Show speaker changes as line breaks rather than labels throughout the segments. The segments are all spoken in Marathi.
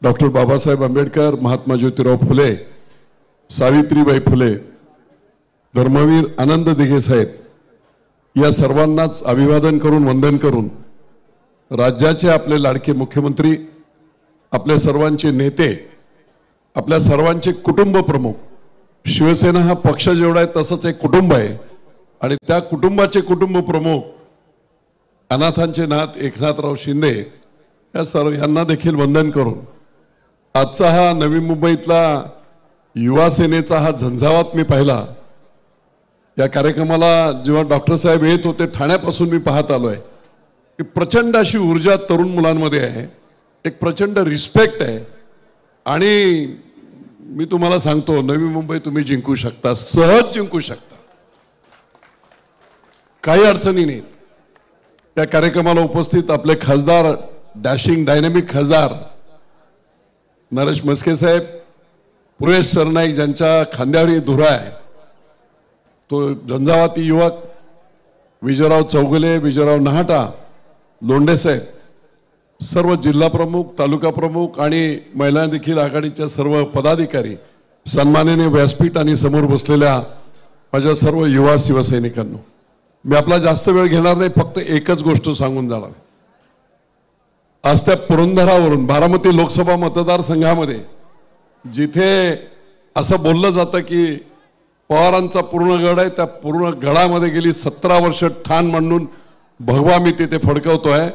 डॉक्टर बाबासाहेब आंबेडकर, महात्मा ज्योतिराव फुले, सावित्रीबाई फुले, धर्मवीर आनंद दिघे साहेब या सर्वांनाच अभिवादन करून वंदन करून राज्याचे आपले लाडके मुख्यमंत्री, आपल्या सर्वांचे नेते, आपल्या सर्वांचे कुटुंब प्रमुख, शिवसेना हा पक्ष जेवढा आहे तसंच एक कुटुंब आहे आणि त्या कुटुंबाचे कुटुंब प्रमुख अनाथांचे नाथ एकनाथराव शिंदे या सर्व यांना देखील वंदन करून आजचा हा नवी मुंबईतला युवा सेनेचा हा झंझावात मी पाहिला। या कार्यक्रमाला जेव्हा डॉक्टर साहेब येत होते ठाण्यापासून मी पाहत आलोय की प्रचंड अशी ऊर्जा तरुण मुलांमध्ये आहे, एक प्रचंड रिस्पेक्ट आहे आणि मी तुम्हाला सांगतो नवी मुंबई तुम्ही जिंकू शकता, सहज जिंकू शकता, काही अडचणी नाहीत। त्या कार्यक्रमाला उपस्थित आपले खासदार, डॅशिंग डायनेमिक खासदार नरेश म्हस्के साहेब, पुरेश सरनाईक ज्यांच्या खांद्यावर धुरा आहे, तो झंझावाती युवक विजयराव चौगुले, विजयराव नहाटा, लोंढे साहेब, सर्व जिल्हा प्रमुख, तालुका प्रमुख आणि महिला देखील आघाडीच्या सर्व पदाधिकारी, सन्माननीय व्यासपीठ आणि समोर बसलेल्या माझ्या सर्व युवा शिवसैनिकांनो, मी आपला जास्त वेळ घेणार नाही, फक्त एकच गोष्ट सांगून जाणार। आज त्या पुरंदरावरून बारामती लोकसभा मतदारसंघामध्ये जिथे असं बोललं जातं की पवारांचा पूर्ण गड आहे, त्या पूर्ण गडामध्ये गेली 17 वर्ष ठाण मांडून भगवा मी तिथे फडकवतोय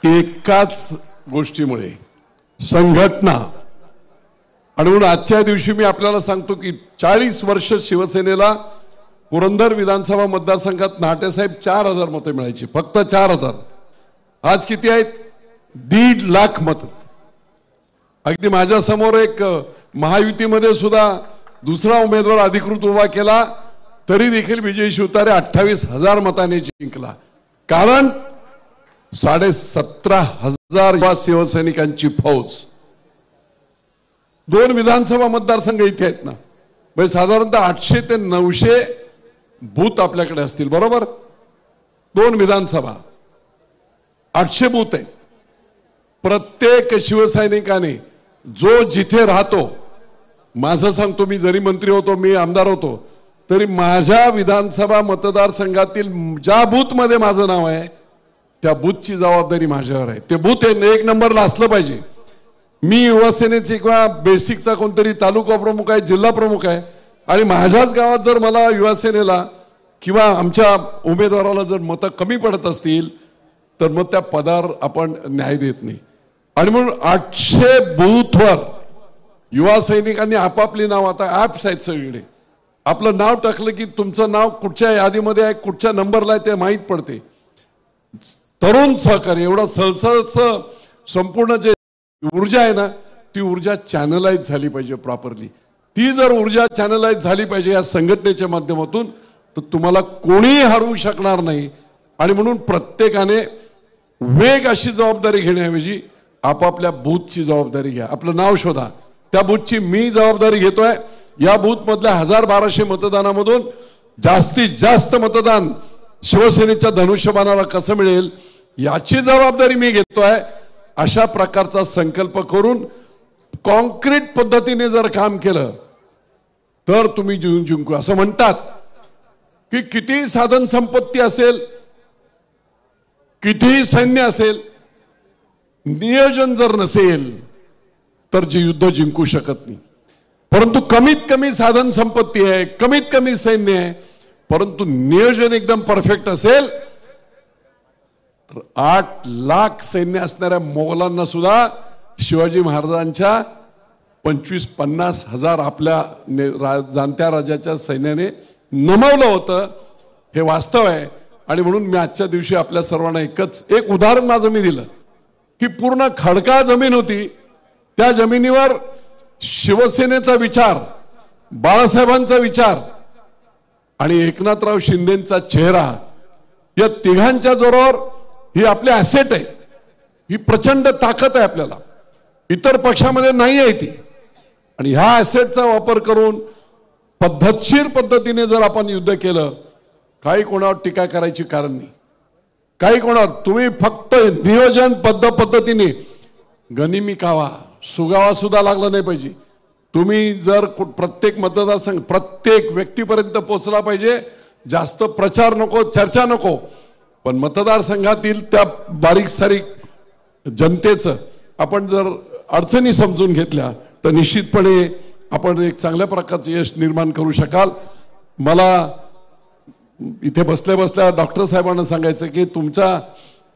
एकाच गोष्टीमुळे, संघटना। आणि म्हणून आजच्या दिवशी मी आपल्याला सांगतो की 40 वर्ष शिवसेनेला पुरंदर विधानसभा मतदारसंघात नाटे साहेब 4000 मते मिळायची, फक्त 4000। आज किती आहेत? 1.5 लाख मत। अगदी माझ्या समोर एक महायुतीमध्ये सुद्धा दुसरा उमेदवार अधिकृत उभा केला तरी देखील विजय शिवतारे 28,000 मतांनी जिंकला, कारण 17,500 युवा शिवसैनिकांची फौज। 2 विधानसभा मतदारसंघ इथे आहेत ना, म्हणजे साधारणतः 800 ते 900 बूथ आपल्याकडे असतील, बरोबर? 2 विधानसभा, 800 बूथ आहेत। प्रत्येक शिवसैनिकाने जो जिथे राहतो, माझं सांगतो, मी जरी मंत्री होतो, मी आमदार होतो, तरी माझ्या विधानसभा मतदारसंघातील ज्या बूथ मध्ये माझं नाव आहे त्या बूथची जबाबदारी माझ्यावर आहे। ते बूथ 1 नंबरला असलं पाहिजे। मी युवासेनेचे किंवा बेसिकचा कोणतरी तालुका प्रमुख आहे, जिल्हा प्रमुख आहे आणि माझ्याच गावात जर मला युवासेनेला किंवा आमच्या उमेदवाराला जर मतं कमी पडत असतील तर मग त्या पदावर आपण न्याय देत नाही। आणि म्हणून 800 बूथवर युवा सैनिकांनी आपापली नाव, आता ऍप्स आहेत सगळीकडे, आपलं नाव टाकलं की तुमचं नाव कुठच्या यादीमध्ये आहे, कुठच्या नंबरला आहे ते माहीत पडते। तरुण सहकार्य, एवढं सहसं संपूर्ण जे ऊर्जा आहे ना, ती ऊर्जा चॅनलाइज झाली पाहिजे प्रॉपरली। ती जर ऊर्जा चॅनलाइज झाली पाहिजे या संघटनेच्या माध्यमातून तर तुम्हाला कोणीही हरवू शकणार नाही। आणि म्हणून प्रत्येकाने वेग अशी जबाबदारी घेण्याऐवजी आपापल्या बूथची जबाबदारी घ्या, आपलं नाव शोधा, त्या बूथची मी जबाबदारी घेतोय। या बूथ मधल्या 1000-1200 मतदानामधून जास्तीत जास्त मतदान शिवसेनेच्या धनुष्यबाणाला कसं मिळेल याची जबाबदारी मी घेतोय। अशा प्रकारचा संकल्प करून कॉन्क्रीट पद्धतीने जर काम केलं तर तुम्ही जिंकू। असं म्हणतात की किती साधन संपत्ती असेल, कितीही सैन्य असेल, नियोजन जर नसेल तर जे युद्ध जिंकू शकत नाही। परंतु कमीत कमी साधन संपत्ती आहे, कमीत कमी सैन्य आहे, परंतु नियोजन एकदम परफेक्ट असेल तर 8 लाख सैन्य असणाऱ्या मोगलांना सुद्धा शिवाजी महाराजांच्या 25-50 हजार आपल्या जाणत्या राजाच्या सैन्याने नमवलं होतं, हे वास्तव आहे। आणि म्हणून मी आजच्या दिवशी आपल्या सर्वांना एक उदाहरण माझं मी दिलं की पूर्ण खडकाळ जमीन होती, त्या जमिनीवर शिवसेनेचा विचार, बाळासाहेबांचा विचार आणि एकनाथराव शिंदेचा चेहरा, या तिघांच्या जोरावर ही आपली ॲसेट आहे, ही प्रचंड ताकद आहे आपल्याला, इतर पक्षामध्ये नाही आहे ती। आणि ह्या ॲसेटचा वापर करून पद्धतशीर पद्धतीने जर आपण युद्ध केलं, काही कोणावर टीका करायची कारण नाही, काही कोणावर। तुम्ही फक्त नियोजन पद्धतीने गनिमी कावा सुगावा सुद्धा लागला नाही पाहिजे. तुम्ही जर प्रत्येक मतदारसंघ प्रत्येक व्यक्तीपर्यंत पोहोचला पाहिजे. जास्त प्रचार नको, चर्चा नको, पण मतदारसंघातील त्या बारीक सारीक जनतेचं आपण जर अडचणी समजून घेतल्या तर निश्चितपणे आपण एक चांगल्या प्रकारचं यश निर्माण करू शकाल. मला इथे बसल्या बसल्या डॉक्टर साहेबांना सांगायचं की तुमचा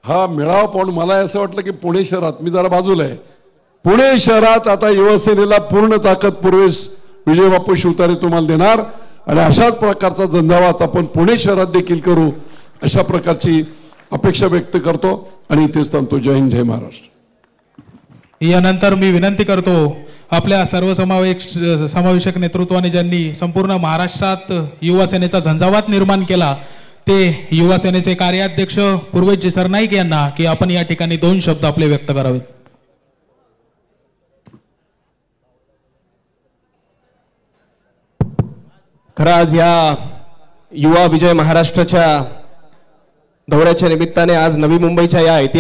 हा मेळावा पाहून मला असं वाटलं की पुणे शहरात, मी जरा बाजूला आहे, पुणे शहरात आता युवासेनेला पूर्ण ताकद पूर्वेस विजय बापू शिवतारे तुम्हाला देणार आणि अशाच प्रकारचा झंझावात आपण पुणे शहरात देखील करू अशा प्रकारची अपेक्षा व्यक्त करतो आणि इथेच थांबतो. जय हिंद, जय महाराष्ट्र.
यानंतर मी विनंती करतो आपल्या समावेशक नेतृत्वाने ज्यांनी संपूर्ण महाराष्ट्रात युवा सेनेचा झंझावात निर्माण केला ते युवा सेनेचे कार्याध्यक्ष पूर्वेशजी सरनाईक यांना की आपण या ठिकाणी 2 शब्द आपले व्यक्त करावेत.
खरं आज या युवा विजय महाराष्ट्राच्या दौऱ्याच्या निमित्ताने आज नवी मुंबईच्या या ऐतिहासिक